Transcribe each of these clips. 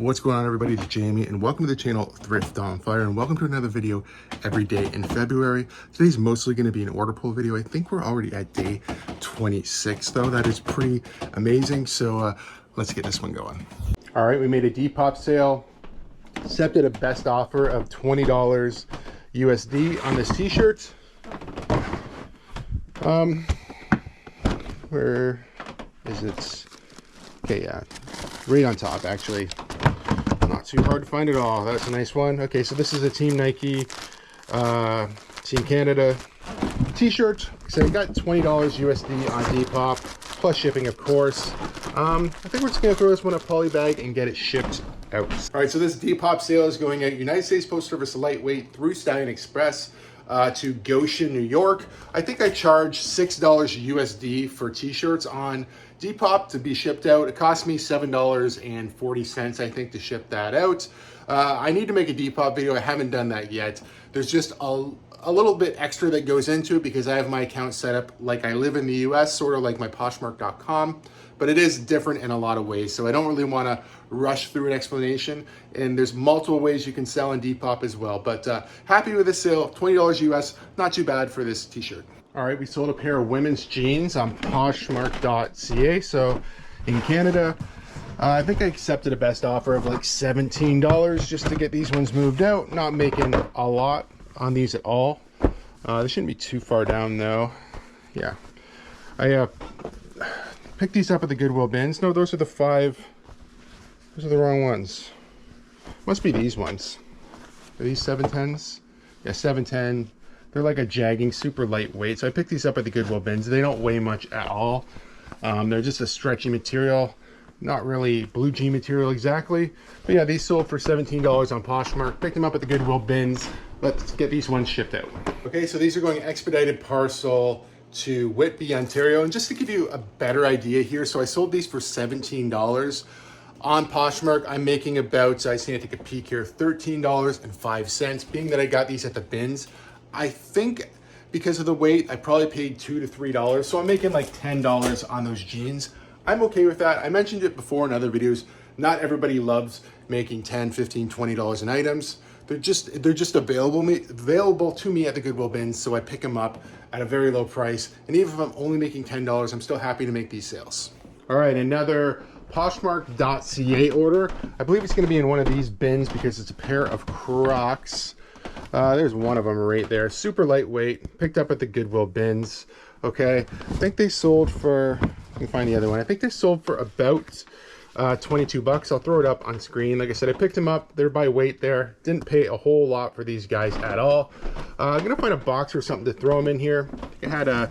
What's going on, everybody? It's Jamie and welcome to the channel Thiftonfire, and welcome to another video every day in February. Today's mostly going to be an order pull video. I think we're already at day 26 though. That is pretty amazing. So let's get this one going. All right, we made a Depop sale, accepted a best offer of $20 USD on this t-shirt. Where is it? Okay, yeah, right on top actually. Not too hard to find at all. That's a nice one. Okay, so this is a Team Nike, Team Canada t-shirt. So we got $20 USD on Depop, plus shipping, of course. I think we're just gonna throw this one in a poly bag and get it shipped out. All right, so this Depop sale is going at United States Postal Service lightweight through Stallion Express to Goshen, New York. I think I charged $6 USD for t-shirts on Depop to be shipped out. It cost me $7.40, I think, to ship that out. I need to make a Depop video. I haven't done that yet. There's just a little bit extra that goes into it because I have my account set up like I live in the US, sort of like my Poshmark.com, but it is different in a lot of ways. So I don't really want to rush through an explanation. And there's multiple ways you can sell on Depop as well. But happy with this sale, $20 US, not too bad for this t-shirt. All right, we sold a pair of women's jeans on Poshmark.ca. So in Canada, I think I accepted a best offer of like $17 just to get these ones moved out. Not making a lot on these at all. They shouldn't be too far down though. Yeah, I picked these up at the Goodwill bins. No, those are the those are the wrong ones. Must be these ones. Are these 710s? Yeah, 710. They're like a jagging, super lightweight. So I picked these up at the Goodwill bins. They don't weigh much at all. They're just a stretchy material. Not really blue jean material exactly. But yeah, these sold for $17 on Poshmark. Picked them up at the Goodwill bins. Let's get these ones shipped out. Okay, so these are going expedited parcel to Whitby, Ontario. And just to give you a better idea here, so I sold these for $17 on Poshmark. I'm making about, I just need to take a peek here, $13.05. Being that I got these at the bins, I think because of the weight, I probably paid $2 to $3. So I'm making like $10 on those jeans. I'm okay with that. I mentioned it before in other videos. Not everybody loves making $10, $15, $20 in items. They're just available to me at the Goodwill bins, so I pick them up at a very low price. And even if I'm only making $10, I'm still happy to make these sales. All right, another Poshmark.ca order. I believe it's going to be in one of these bins because it's a pair of Crocs. There's one of them right there. Super lightweight. Picked up at the Goodwill bins. Okay, I think they sold for, I can find the other one. I think they sold for about 22 bucks. I'll throw it up on screen. Like I said, I picked them up. They're by weight there. Didn't pay a whole lot for these guys at all. I'm gonna find a box or something to throw them in here. I had a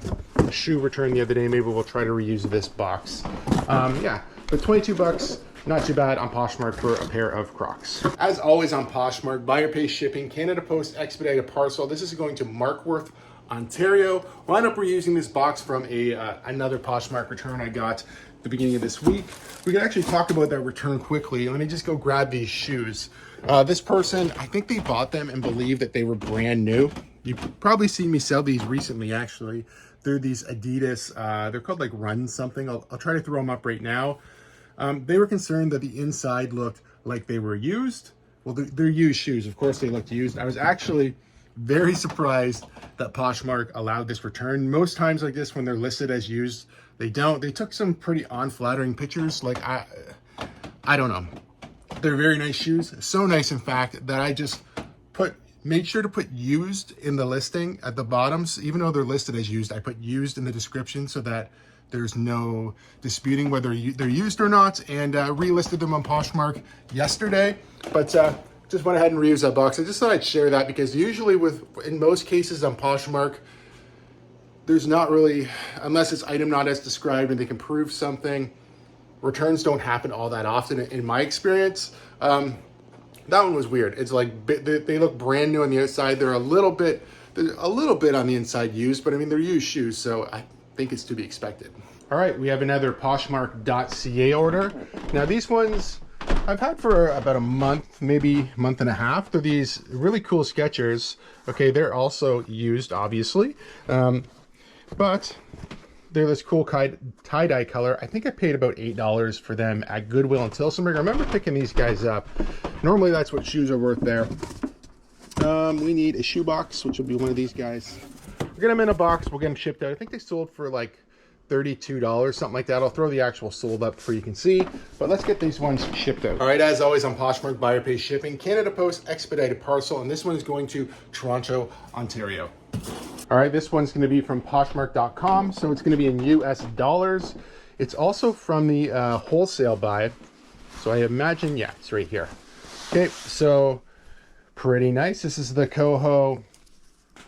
shoe return the other day. Maybe we'll try to reuse this box. Yeah, but 22 bucks. Not too bad on Poshmark for a pair of Crocs. As always on Poshmark, buyer pays shipping, Canada Post expedited parcel. This is going to Markworth, Ontario. We'll end up reusing this box from another Poshmark return I got at the beginning of this week. We can actually talk about that return quickly. Let me just go grab these shoes. This person, I think they bought them and believed that they were brand new. You've probably seen me sell these recently, actually. They're these Adidas, they're called like Run something. I'll try to throw them up right now. They were concerned that the inside looked like they were used. Well, they're used shoes. Of course they looked used. I was actually very surprised that Poshmark allowed this return. Most times like this, when they're listed as used, they don't. They took some pretty unflattering pictures. Like, I don't know. They're very nice shoes. So nice, in fact, that I just made sure to put used in the listing at the bottoms. Even though they're listed as used, I put used in the description so that there's no disputing whether they're used or not, and relisted them on Poshmark yesterday. But just went ahead and reused that box. I just thought I'd share that because usually in most cases on Poshmark, there's not really, unless it's item not as described and they can prove something, returns don't happen all that often in my experience. That one was weird. It's like they look brand new on the outside. They're a little bit on the inside used, but I mean, they're used shoes, so I think it's to be expected. All right, we have another Poshmark.ca order. Now these ones I've had for about a month, maybe month and a half. They're these really cool Skechers. Okay, they're also used, obviously, but They're this cool tie-dye color. I think I paid about $8 for them at Goodwill in Tillsonburg. I remember picking these guys up. Normally that's what shoes are worth there. We need a shoe box, which will be one of these guys. We'll get them in a box. We'll get them shipped out. I think they sold for like $32, something like that. I'll throw the actual sold up for you can see, but let's get these ones shipped out. All right, as always on Poshmark, buyer pays shipping, Canada Post expedited parcel, and this one is going to Toronto, Ontario. All right, this one's going to be from Poshmark.com, so it's going to be in US dollars. It's also from the wholesale buy, so I imagine, yeah, it's right here. Okay, so pretty nice. This is the Coho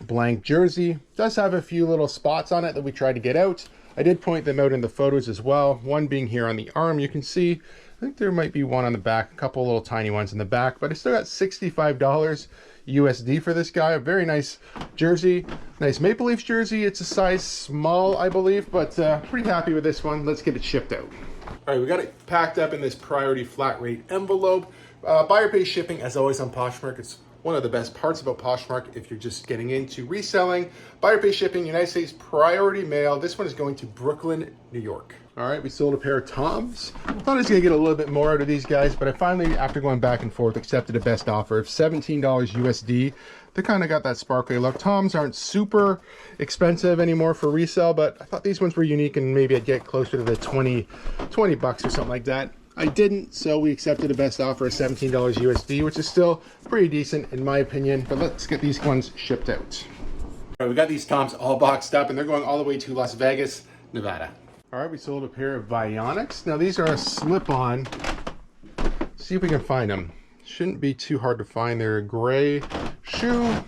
blank jersey. Does have a few little spots on it that we tried to get out. I did point them out in the photos as well. One being here on the arm, you can see. I think there might be one on the back, a couple little tiny ones in the back, but I still got $65 USD for this guy. A very nice jersey, nice Maple Leafs jersey. It's a size small, I believe, but pretty happy with this one. Let's get it shipped out. All right, we got it packed up in this priority flat rate envelope. Buyer pays shipping, as always on Poshmark. It's one of the best parts about Poshmark if you're just getting into reselling. Buyer pays shipping, United States priority mail. This one is going to Brooklyn, New York. All right, we sold a pair of Toms. Thought I was gonna get a little bit more out of these guys, but I finally, after going back and forth, accepted a best offer of $17 USD. They kind of got that sparkly look. Toms aren't super expensive anymore for resale, but I thought these ones were unique and maybe I'd get closer to the 20 bucks or something like that. I didn't, so we accepted a best offer of $17 USD, which is still pretty decent in my opinion, but let's get these ones shipped out. All right, we got these Toms all boxed up and they're going all the way to Las Vegas, Nevada. All right, we sold a pair of Vionics. Now these are a slip-on. See if we can find them. Shouldn't be too hard to find. They're a gray shoe. Are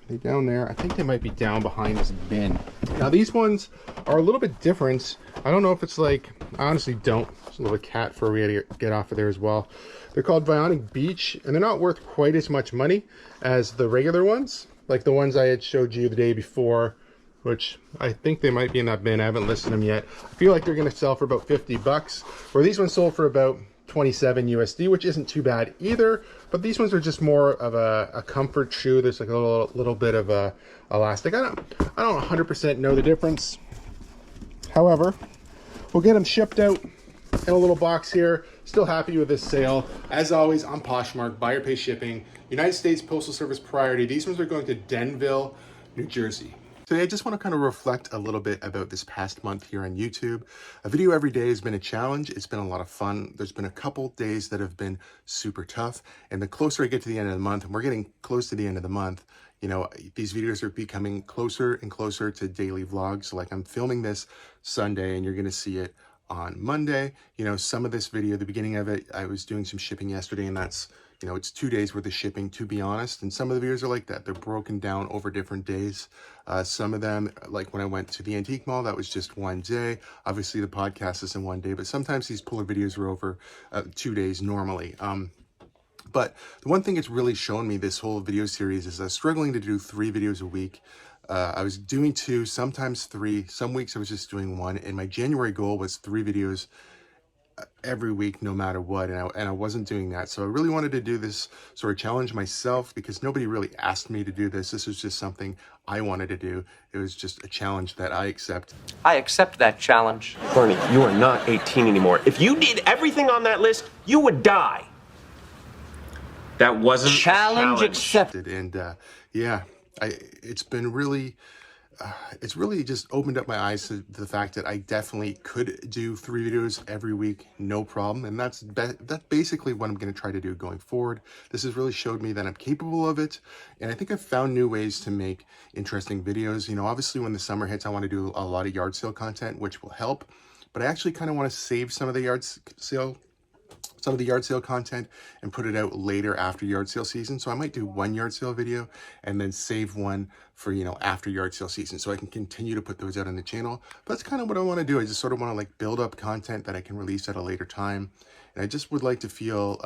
they down there? I think they might be down behind this bin. Now these ones are a little bit different. I don't know if it's like, I honestly don't. There's a little cat fur we had to get off of there as well. They're called Vionic Beach, and they're not worth quite as much money as the regular ones, like the ones I had showed you the day before, which I think they might be in that bin. I haven't listed them yet. I feel like they're going to sell for about 50 bucks, where these ones sold for about 27 USD, which isn't too bad either, but these ones are just more of a comfort shoe. There's like a little bit of a elastic. I don't 100% know the difference. However, we'll get them shipped out in a little box here. Still happy with this sale. As always on Poshmark, buyer pays shipping, United States Postal Service priority. These ones are going to Denville, New Jersey. Today, I just want to kind of reflect a little bit about this past month here on YouTube. A video every day has been a challenge. It's been a lot of fun. There's been a couple days that have been super tough. And the closer I get to the end of the month, and we're getting close to the end of the month, you know, these videos are becoming closer and closer to daily vlogs. So like I'm filming this Sunday and you're going to see it on Monday. You know, some of this video, the beginning of it, I was doing some shipping yesterday, and that's, you know, it's 2 days worth of shipping, to be honest. And some of the videos are like that. They're broken down over different days. Some of them, like when I went to the antique mall, that was just one day. Obviously the podcast is in one day, but sometimes these puller videos are over 2 days normally. But the one thing it's really shown me this whole video series is I was struggling to do 3 videos a week. I was doing 2, sometimes 3. Some weeks I was just doing 1. And my January goal was 3 videos every week, no matter what. And I wasn't doing that. So I really wanted to do this sort of challenge myself, because nobody really asked me to do this. This was just something I wanted to do. It was just a challenge that I accept. I accept that challenge. Barney, you are not 18 anymore. If you did everything on that list, you would die. That wasn't challenge accepted. And yeah, it's been really, it's really just opened up my eyes to the fact that I definitely could do 3 videos every week, no problem. And that's basically what I'm going to try to do going forward. This has really showed me that I'm capable of it. And I think I've found new ways to make interesting videos. You know, obviously when the summer hits, I want to do a lot of yard sale content, which will help. But I actually kind of want to save some of the yard sale content and put it out later after yard sale season. So I might do 1 yard sale video and then save one for, you know, after yard sale season, so I can continue to put those out on the channel. But that's kind of what I want to do. I just sort of want to like build up content that I can release at a later time. And I just would like to feel,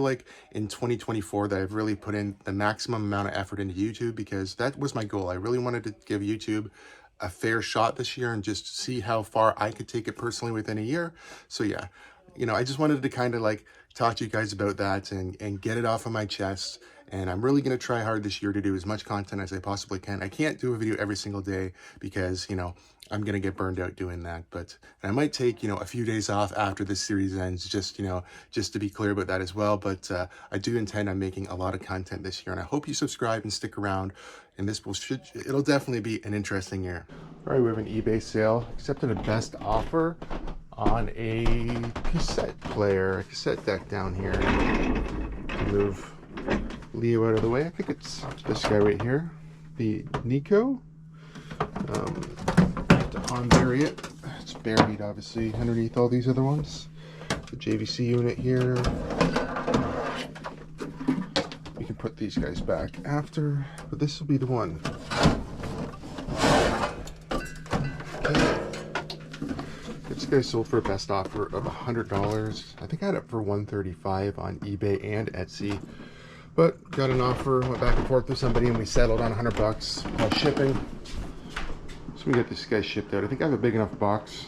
like in 2024 that I've really put in the maximum amount of effort into YouTube, because that was my goal. I really wanted to give YouTube a fair shot this year and just see how far I could take it personally within a year. So yeah, you know, I just wanted to kind of like talk to you guys about that and get it off of my chest and I'm really going to try hard this year to do as much content as I possibly can. I can't do a video every single day because, you know, I'm going to get burned out doing that, but I might take, you know, a few days off after this series ends, just, you know, just to be clear about that as well. But I do intend on making a lot of content this year, and I hope you subscribe and stick around, and it'll definitely be an interesting year. All right, we have an eBay sale, accepted a best offer on a cassette player, a cassette deck down here. Move Leo out of the way. I think it's this guy right here, the Nico. To unbury it. It's buried obviously underneath all these other ones. The JVC unit here. We can put these guys back after, but this will be the one. Okay. This guy sold for a best offer of $100. I think I had it for $135 on eBay and Etsy, but got an offer, went back and forth with somebody, and we settled on $100 plus shipping. So we get this guy shipped out. I think I have a big enough box.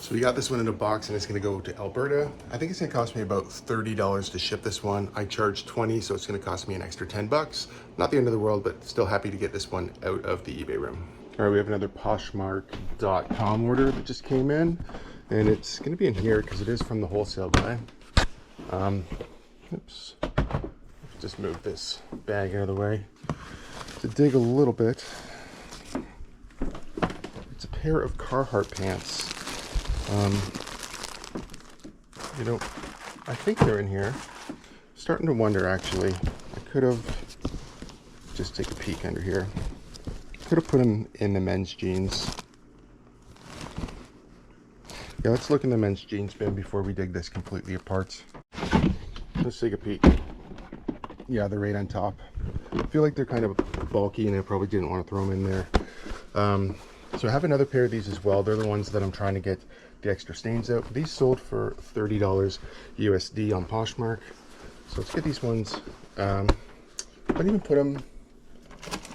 So we got this one in a box, and it's going to go to Alberta. I think it's going to cost me about $30 to ship this one. I charge $20, so it's going to cost me an extra $10. Not the end of the world, but still happy to get this one out of the eBay room. All right, we have another Poshmark.com order that just came in, and it's going to be in here because it is from the wholesale guy. Oops. Just move this bag out of the way. To dig a little bit, it's a pair of Carhartt pants. You know, I think they're in here. Starting to wonder, actually. I could have just take a peek under here. Could have put them in the men's jeans. Yeah, let's look in the men's jeans bin before we dig this completely apart. Let's take a peek. Yeah, they're right on top. I feel like they're kind of bulky, and I probably didn't want to throw them in there. So I have another pair of these as well. They're the ones that I'm trying to get the extra stains out. These sold for $30 USD on Poshmark. So let's get these ones. I didn't even put them.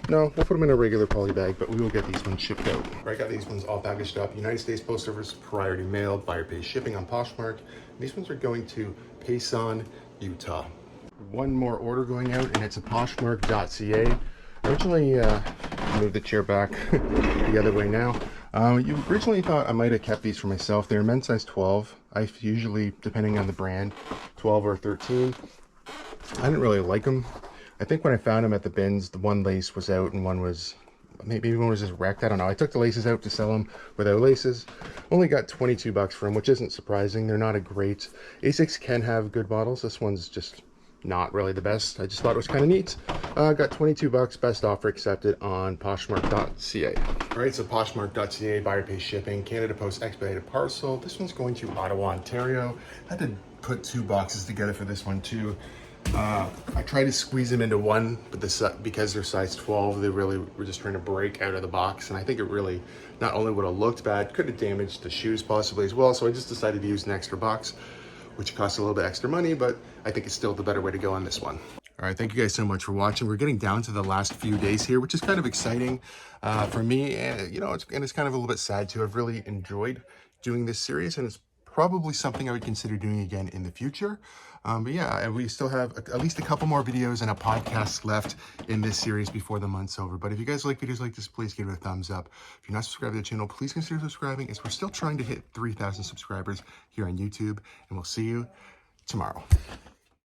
No, we'll put them in a regular poly bag, but we will get these ones shipped out. I got these ones all packaged up. United States Post Service, priority mail, buyer pays shipping on Poshmark. These ones are going to Payson, Utah. One more order going out, and it's a Poshmark.ca. Originally, move the chair back the other way now. You originally thought I might have kept these for myself. They're men's size 12. I usually, depending on the brand, 12 or 13. I didn't really like them. I think when I found them at the bins, the one lace was out and one was, maybe one was just wrecked. I don't know. I took the laces out to sell them without laces. Only got $22 for them, which isn't surprising. They're not a great, Asics can have good models. This one's just not really the best. I just thought it was kind of neat. Got $22, best offer accepted on Poshmark.ca. All right, so Poshmark.ca, buyer pays shipping, Canada Post expedited parcel. This one's going to Ottawa, Ontario. I had to put 2 boxes together for this one too. I tried to squeeze them into one, but because they're size 12, they really were just trying to break out of the box, and I think it really not only would have looked bad, could have damaged the shoes possibly as well. So I just decided to use an extra box, which costs a little bit extra money, but I think it's still the better way to go on this one. All right, thank you guys so much for watching. We're getting down to the last few days here, which is kind of exciting for me, and you know, it's kind of a little bit sad too. I've really enjoyed doing this series, and it's probably something I would consider doing again in the future. But yeah, we still have at least a couple more videos and a podcast left in this series before the month's over. But if you guys like videos like this, please give it a thumbs up. If you're not subscribed to the channel, please consider subscribing, as we're still trying to hit 3,000 subscribers here on YouTube. And we'll see you tomorrow.